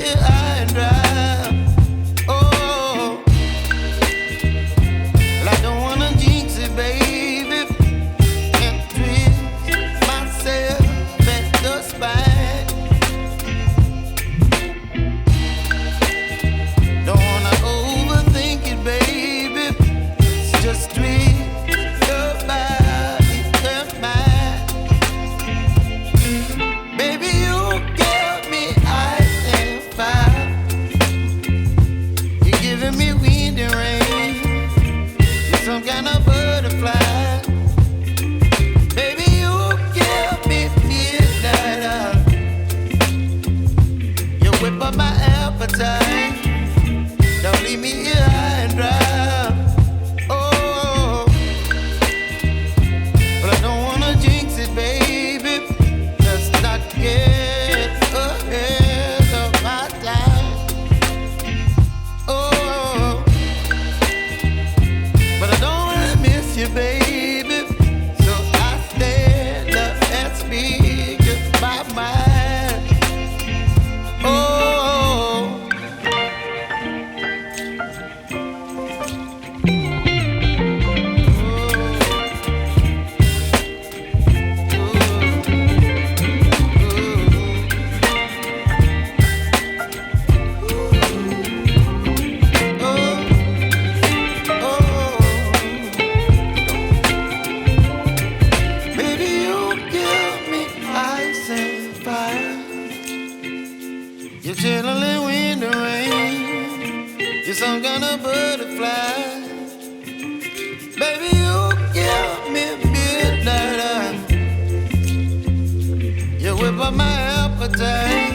here high and dry. Oh, well, I don't wanna jinx it, baby, and twist myself at the spine. Don't wanna overthink it, baby. It's just twist your body and mine. Baby, you give me ice and fire. You're giving me wind and rain. You're some kind of butterfly. Baby, you give me midnight. You whip up my appetite. Don't leave me here high and dry. Oh, but I don't wanna jinx it, baby. Let's not get ahead of my time. Oh, but I don't wanna miss you, baby. So I stand up and speak my mind. Oh. Baby, you give me ice and fire. You're chilling wind and rain. You're some kind of butterfly. Baby, you give me midnight. You whip up my appetite.